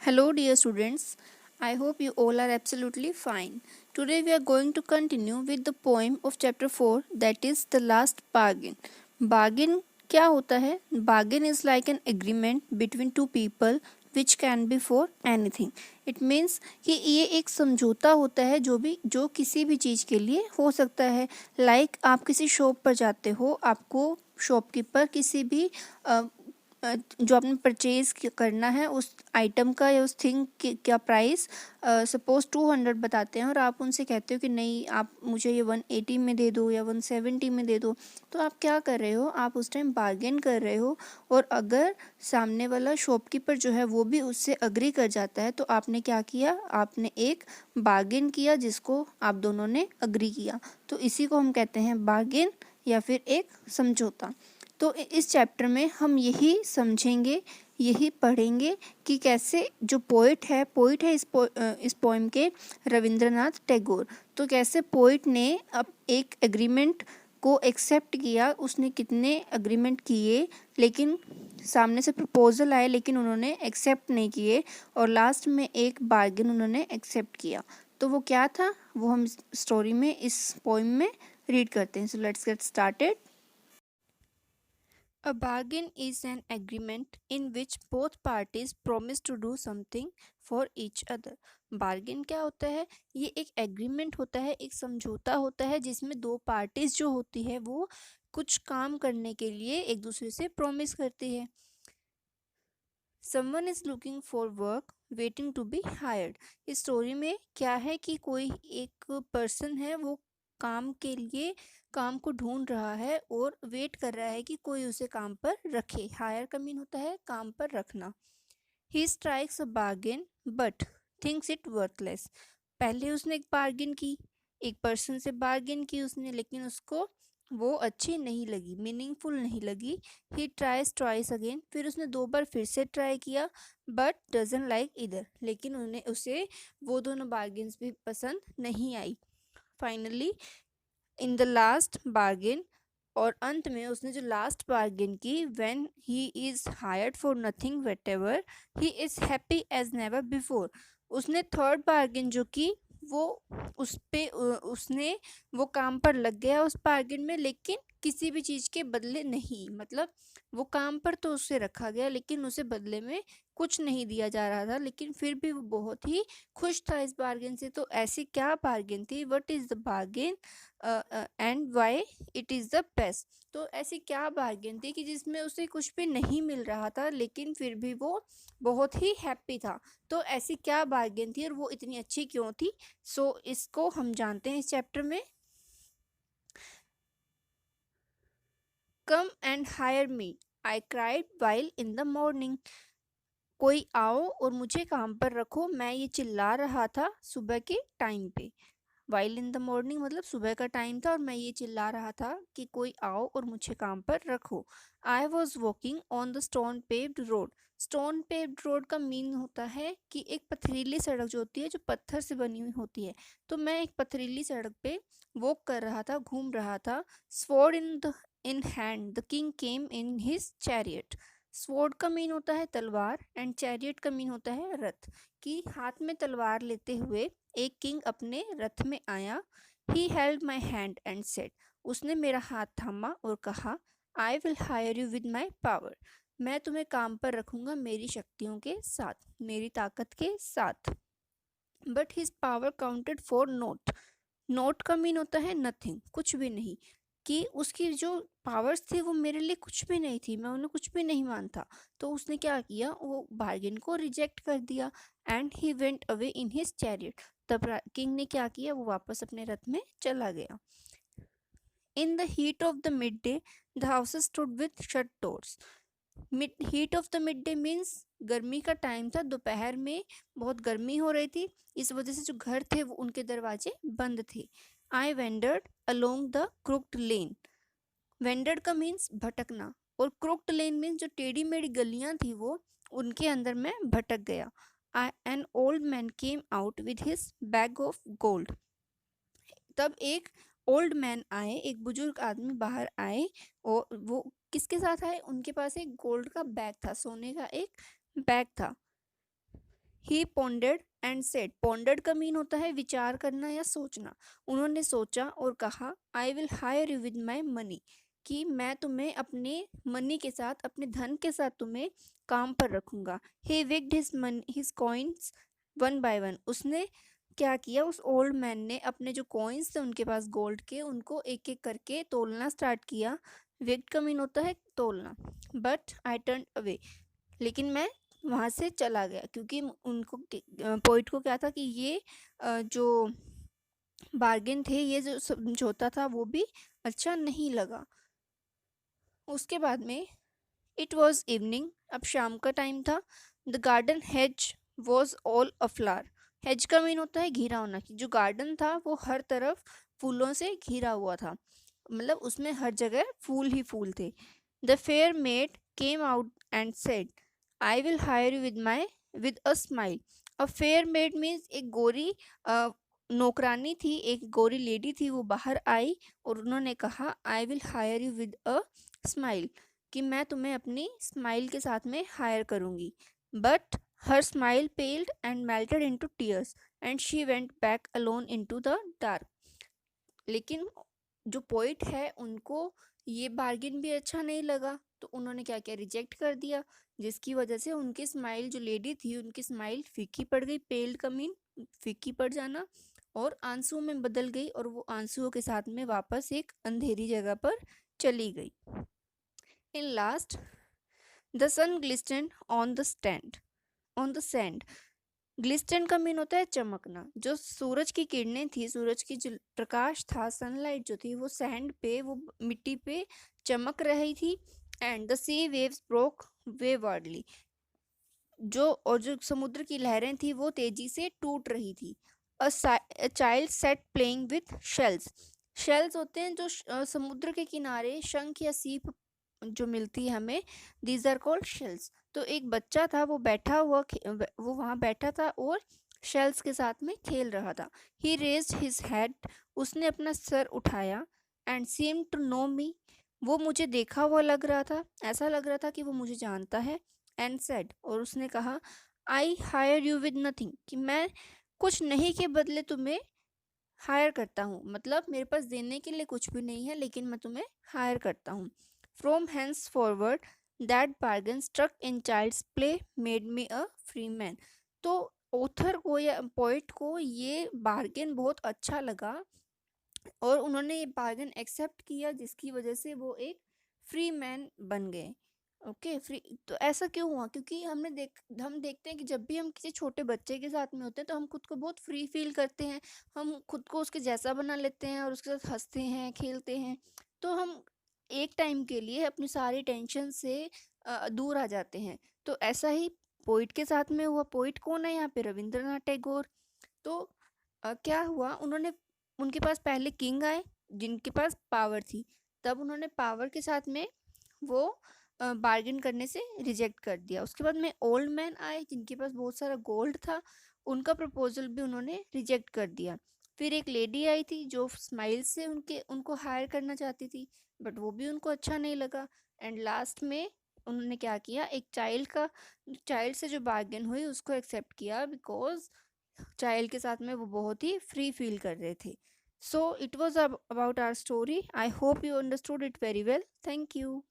Hello, dear students. I hope you all are absolutely fine. Today, we are going to continue with the poem of chapter 4, that is The Last Bargain. Bargain क्या होता है? Bargain is like an agreement between two people which can be for anything. It means कि ये एक समझौता होता है जो किसी भी चीज़ के लिए हो सकता है. Like आप किसी शॉप पर जाते हो, आपको शॉपकीपर किसी भी जो आपने परचेज करना है उस आइटम का या उस थिंग का प्राइस सपोज 200 बताते हैं और आप उनसे कहते हो कि नहीं, आप मुझे ये 180 में दे दो या 170 में दे दो. तो आप क्या कर रहे हो? आप उस टाइम बार्गेन कर रहे हो. और अगर सामने वाला शॉपकीपर जो है वो भी उससे अग्री कर जाता है तो आपने क्या किया? आपने एक बार्गेन किया जिसको आप दोनों ने अग्री किया. तो इसी को हम कहते हैं बार्गेन या फिर एक समझौता. तो इस चैप्टर में हम यही समझेंगे, यही पढ़ेंगे कि कैसे जो पोइट है इस पोएम के रविंद्रनाथ टैगोर. तो कैसे पोइट ने अब एक एग्रीमेंट को एक्सेप्ट किया. उसने कितने एग्रीमेंट किए, लेकिन सामने से प्रपोजल आए लेकिन उन्होंने एक्सेप्ट नहीं किए, और लास्ट में एक बार्गेन उन्होंने एक्सेप्ट किया. तो वो क्या था वो हम स्टोरी में इस पोएम में रीड करते हैं. So let's get started. A bargain is an agreement in which both parties promise to do something for each other. Bargain क्या होता है? ये एक एग्रीमेंट होता है, एक समझौता होता है जिसमें दो पार्टीज जो होती है वो कुछ काम करने के लिए एक दूसरे से प्रॉमिस करती है. Someone is looking for work waiting to be hired. इस स्टोरी में क्या है कि कोई एक पर्सन है, वो काम के लिए काम को ढूंढ रहा है और वेट कर रहा है कि कोई उसे काम पर रखे. हायर का मीन होता है काम पर रखना. He strikes a bargain but thinks it worthless. पहले उसने एक बार्गेन की, एक पर्सन से बार्गेन की उसने, लेकिन उसको वो अच्छी नहीं लगी, मीनिंगफुल नहीं लगी. He tries twice again. फिर उसने 2 बार फिर से ट्राई किया, बट डजंट लाइक इधर. लेकिन उसे वो दोनों बार्गेन्स भी पसंद नहीं आई. Finally in the last bargain, और अंत में उसने जो लास्ट बार्गेन की, when he is hired for nothing whatever he is happy as never before. उसने थर्ड बार्गेन जो की वो उसने वो काम पर लग गया उस बार्गेन में, लेकिन किसी भी चीज़ के बदले नहीं. मतलब वो काम पर तो उससे रखा गया लेकिन उसे बदले में कुछ नहीं दिया जा रहा था, लेकिन फिर भी वो बहुत ही खुश था इस बार्गेन से. तो ऐसी क्या बार्गेन थी? What is the bargain and why it is the best. तो ऐसी क्या बार्गेन थी कि जिसमें उसे कुछ भी नहीं मिल रहा था लेकिन फिर भी वो बहुत ही हैप्पी था. तो ऐसी क्या बार्गेन थी और वो इतनी अच्छी क्यों थी? सो इसको हम जानते हैं इस चैप्टर में. Come and hire me, I cried while in the morning. कोई आओ और मुझे काम पर रखो, मैं ये चिल्ला रहा था सुबह के टाइम पे. वाइल इन द मॉर्निंग मतलब सुबह का टाइम था और मैं ये चिल्ला रहा था कि कोई आओ और मुझे काम पर रखो. I was walking on the stone paved road. Stone paved road का मीन होता है कि एक पथरीली सड़क जो होती है, जो पत्थर से बनी हुई होती है. तो मैं एक पथरीली सड़क पे वॉक कर रहा था, घूम रहा था. Sword in hand the king came in his chariot. Sword का मीन होता है तलवार एंड चैरियट का मीन होता है रथ. कि हाथ में तलवार लेते हुए एक किंग अपने रथ में आया. He held my hand and said. उसने मेरा हाथ थामा और कहा, I will hire you with my power. मैं तुम्हें काम पर रखूंगा मेरी शक्तियों के साथ, मेरी ताकत के साथ. But his power counted for note. Note का मीन होता है नथिंग, कुछ भी नहीं. कि उसकी जो पावर्स थी वो मेरे लिए कुछ भी नहीं थी, मैं उन्हें कुछ भी नहीं मानता. तो उसने क्या किया? वो बार्गेन को रिजेक्ट कर दिया. And he went away in his chariot. तब किंग ने क्या किया? वो वापस अपने रथ में चला गया. In the heat of the mid day the houses stood with shut doors. Heat of the mid day means गर्मी का टाइम था, दोपहर में बहुत गर्मी हो रही थी, इस वजह से जो घर थे वो उनके दरवाजे बंद थे. I wandered along the crooked lane. Wandered का मीन्स भटकना, और क्रुक्ड लेन मीन्स जो टेढ़ी मेढ़ी गलियां थी वो उनके अंदर मैं भटक गया. An old man came out with his bag of gold. तब एक ओल्ड मैन आए, एक बुजुर्ग आदमी बाहर आए, और वो किसके साथ आए? उनके पास एक गोल्ड का बैग था, सोने का एक बैग था. ही pondered एंड सेड, pondered का मीन होता है विचार करना या सोचना। उन्होंने सोचा और कहा, I will hire you with my money, कि मैं तुम्हें अपने मनी के साथ, अपने धन के साथ तुम्हें काम पर रखूंगा। He wicked his coins one by one, उसने क्या किया, उस ओल्ड मैन ने अपने जो कॉइन्स थे उनके पास गोल्ड के, उनको एक एक करके तोलना स्टार्ट किया। विक्ड का मीन होता है तोलना। बट आई टर्न अवे, लेकिन मैं वहाँ से चला गया, क्योंकि उनको पोइट को क्या था कि ये जो बार्गेन थे, ये जो समझौता था, वो भी अच्छा नहीं लगा। उसके बाद में इट वॉज इवनिंग, अब शाम का टाइम था। The garden hedge was all aflower, hedge का मीन होता है घिरा होना, कि जो गार्डन था वो हर तरफ फूलों से घिरा हुआ था, मतलब उसमें हर जगह फूल ही फूल थे। The fair made came out and said, I will hire you with a smile. A fair made means एक गोरी नौकरानी थी, एक गोरी लेडी थी, वो बाहर आई और उन्होंने कहा, I will hire you with a smile, कि मैं तुम्हें अपनी स्माइल के साथ में हायर करूंगी। But her smile पेल्ड and melted into tears and she went back alone into the dark. लेकिन जो पोइट है उनको ये बार्गिन भी अच्छा नहीं लगा, तो उन्होंने क्या किया, रिजेक्ट कर दिया, जिसकी वजह से उनकी स्माइल, जो लेडी थी उनकी स्माइल फीकी पड़ गई। पेल्ड का मीन फीकी पड़ जाना, और आंसुओं में बदल गई, और वो आंसुओं के साथ में वापस एक अंधेरी जगह पर चली गई। In last, the sun glistened on the sand. Glistened का मीन होता है चमकना। जो सूरज की किरणें थी, सूरज की जो प्रकाश था, सनलाइट जो थी, वो सैंड पे, वो मिट्टी पे चमक रही थी। And the sea waves broke waywardly, जो समुद्र की लहरें थी वो तेजी से टूट रही थी। A child set playing with shells, shells होते हैं जो समुद्र के किनारे शंख या सीप जो मिलती है हमें, दीज आर कॉल्ड शेल्स। तो एक बच्चा था, वो बैठा हुआ, वो वहाँ बैठा था और शेल्स के साथ में खेल रहा था। ही रेज्ड हिज हेड, उसने अपना सर उठाया। एंड सीम टू नो मी, वो मुझे देखा हुआ लग रहा था, ऐसा लग रहा था कि वो मुझे जानता है। एंड सेड, और उसने कहा, I hire you with nothing, कि मैं कुछ नहीं के बदले तुम्हें हायर करता हूँ, मतलब मेरे पास देने के लिए कुछ भी नहीं है, लेकिन मैं तुम्हें हायर करता हूँ। From hence forward that bargain struck in child's play made me a free man. तो ऑथर को या पोइट को ये बार्गेन बहुत अच्छा लगा, और उन्होंने ये बार्गेन एक्सेप्ट किया, जिसकी वजह से वो एक फ्री मैन बन गए। Okay, free. तो ऐसा क्यों हुआ, क्योंकि हम देखते हैं कि जब भी हम किसी छोटे बच्चे के साथ में होते हैं तो हम खुद को बहुत फ्री फील करते हैं, हम खुद को उसके जैसा बना लेते हैं और उसके साथ हंसते हैं, खेलते हैं। तो हम एक टाइम के लिए अपनी सारी टेंशन से दूर आ जाते हैं। तो ऐसा ही पोइट के साथ में हुआ। पोइट कौन है यहाँ पे, रविंद्रनाथ टैगोर। तो क्या हुआ, उनके पास पहले किंग आए जिनके पास पावर थी, तब उन्होंने पावर के साथ में वो बार्गेन करने से रिजेक्ट कर दिया। उसके बाद में ओल्ड मैन आए जिनके पास बहुत सारा गोल्ड था, उनका प्रपोजल भी उन्होंने रिजेक्ट कर दिया। फिर एक लेडी आई थी जो स्माइल से उनको हायर करना चाहती थी, बट वो भी उनको अच्छा नहीं लगा। एंड लास्ट में उन्होंने क्या किया, एक चाइल्ड से जो बार्गेन हुई उसको एक्सेप्ट किया, बिकॉज चाइल्ड के साथ में वो बहुत ही फ्री फील कर रहे थे। So it was about our story. I hope you understood it very well. Thank you.